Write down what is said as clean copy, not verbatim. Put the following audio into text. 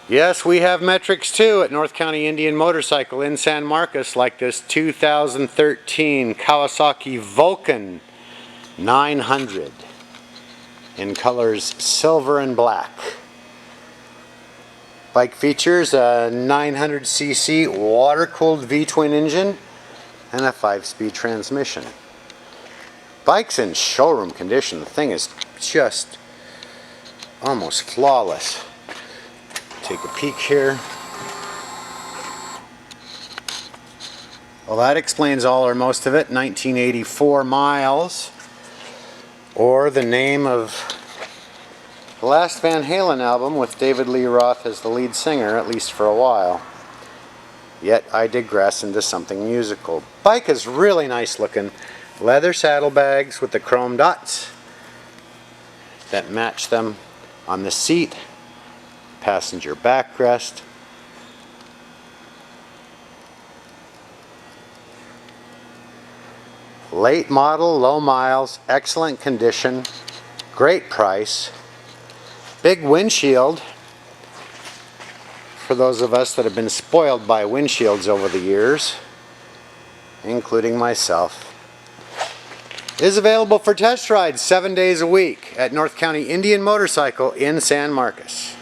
Yes, we have metrics too at North County Indian Motorcycle in San Marcos, like this 2013 Kawasaki Vulcan 900 in colors silver and black. Bike features a 900cc water-cooled V-twin engine and a 5-speed transmission. Bike's in showroom condition. The thing is just almost flawless. Take a peek here. Well, that explains all or most of it. 1984 miles, or the name of the last Van Halen album with David Lee Roth as the lead singer, at least for a while. Yet I digress into something musical. Bike is really nice looking. Leather saddlebags with the chrome dots that match them on the seat. Passenger backrest. Late model, low miles, excellent condition, great price. Big windshield for those of us that have been spoiled by windshields over the years, including myself. Is available for test rides 7 days a week at North County Indian Motorcycle in San Marcos.